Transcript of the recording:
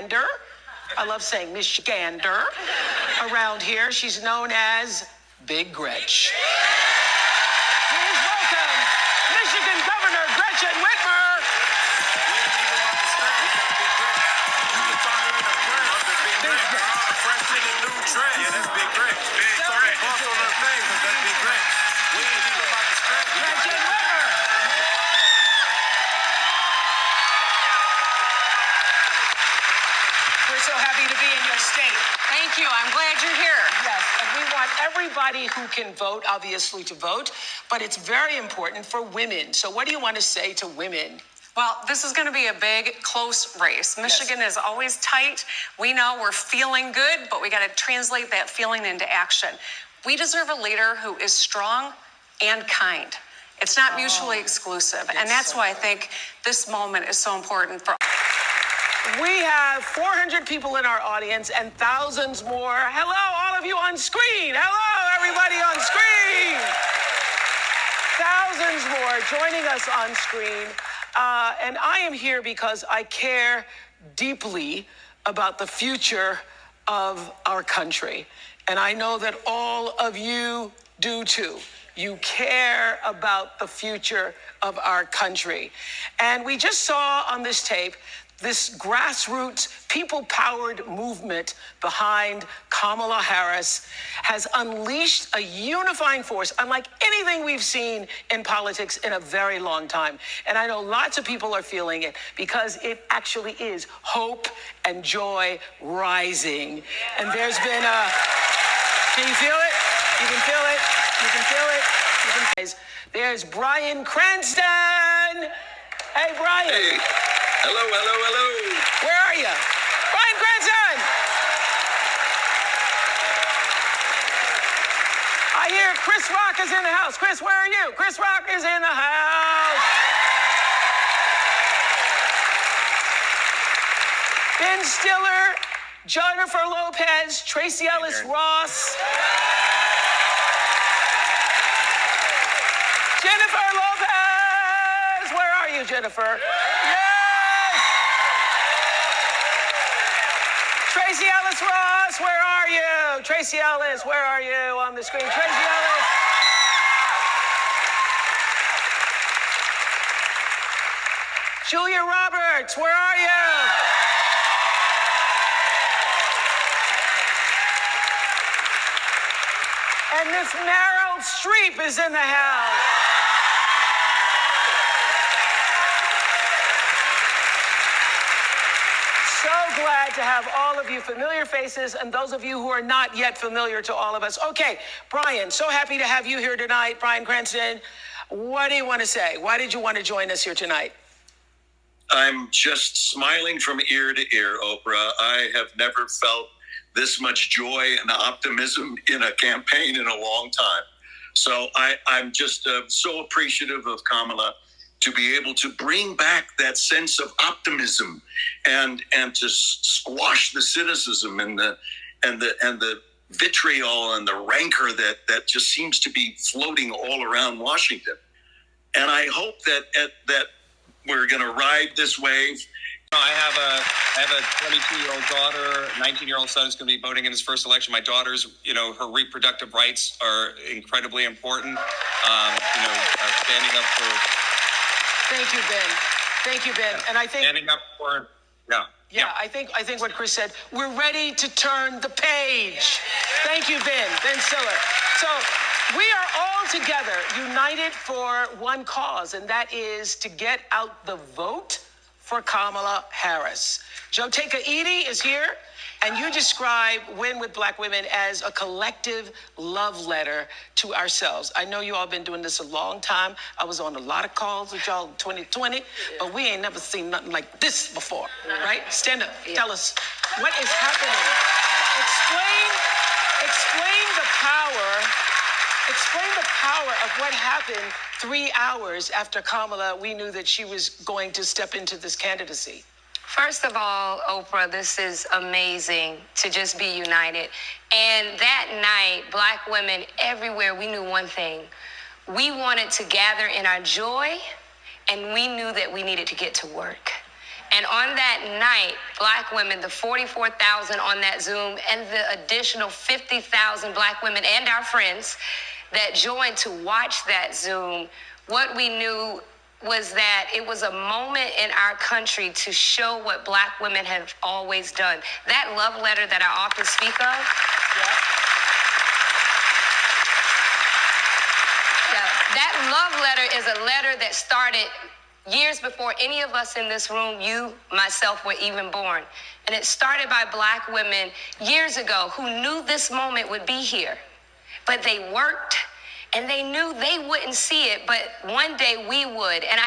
Michigander. I love saying Michigander around here. She's known as Big Gretch. Please welcome Michigan Governor Gretchen Whitmer. Fresh in the new trend. Yeah, that's Big Gretch. Sorry, boss on her face, but that's Big Gretch. We ain't even about to scratch. Gretchen Whitmer. We're so happy to be in your state. Thank you. I'm glad you're here. Yes, and we want everybody who can vote, obviously, to vote, but it's very important for women. So what do you want to say to women? Well, this is going to be a big, close race. Michigan is always tight. We know we're feeling good, but we got to translate that feeling into action. We deserve a leader who is strong and kind. It's not mutually exclusive. And that's why I think this moment is so important for We have 400 people in our audience and thousands more. Hello, all of you on screen. Hello, everybody on screen. Thousands more joining us on screen. And I am here because I care deeply about the future of our country. And I know that all of you do too. You care about the future of our country. And we just saw on this tape this grassroots, people-powered movement behind Kamala Harris has unleashed a unifying force unlike anything we've seen in politics in a very long time. And I know lots of people are feeling it because it actually is hope and joy rising. And there's been a, can you feel it? You can feel it. You can feel it. You can. There's Bryan Cranston. Hey, Bryan. Hey. Hello, hello, hello. Where are you? Bryan Cranston! I hear Chris Rock is in the house. Chris, where are you? Chris Rock is in the house. Ben Stiller, Jennifer Lopez, Tracy Ellis Ross. Jennifer Lopez! Where are you, Jennifer? Tracy Ellis Ross, where are you? Tracy Ellis, where are you on the screen? Tracy Ellis. Julia Roberts, where are you? And Miss Meryl Streep is in the house. So glad to have all of you familiar faces and those of you who are not yet familiar to all of us. Okay, Bryan, so happy to have you here tonight. Bryan Cranston, what do you want to say? Why did you want to join us here tonight? I'm just smiling from ear to ear, Oprah. I have never felt this much joy and optimism in a campaign in a long time. So I'm just so appreciative of Kamala to be able to bring back that sense of optimism and to squash the cynicism and the vitriol and the rancor that just seems to be floating all around Washington. And I hope that we're going to ride this wave. I have a 22-year-old daughter, 19-year-old son is going to be voting in his first election. My daughter's, her reproductive rights are incredibly important. Standing up for. Thank you, Ben. Thank you, Ben. And I think standing up for. Yeah, I think what Chris said. We're ready to turn the page. Thank you, Ben Stiller. So we are all together, united for one cause, and that is to get out the vote for Kamala Harris. Joteka Edie is here, and you describe Win with Black Women as a collective love letter to ourselves. I know you all been doing this a long time. I was on a lot of calls with y'all in 2020, but we ain't never seen nothing like this before, right? Stand up, tell us what is happening. Explain the power of what happened 3 hours after Kamala, we knew that she was going to step into this candidacy. First of all, Oprah, this is amazing to just be united. And that night, Black women everywhere, we knew one thing. We wanted to gather in our joy, and we knew that we needed to get to work. And on that night, Black women, the 44,000 on that Zoom, and the additional 50,000 Black women and our friends that joined to watch that Zoom, what we knew was that it was a moment in our country to show what Black women have always done. That love letter that I often speak of, that love letter is a letter that started years before any of us in this room, you, myself, were even born. And it started by Black women years ago who knew this moment would be here. But they worked, and they knew they wouldn't see it, but one day we would. And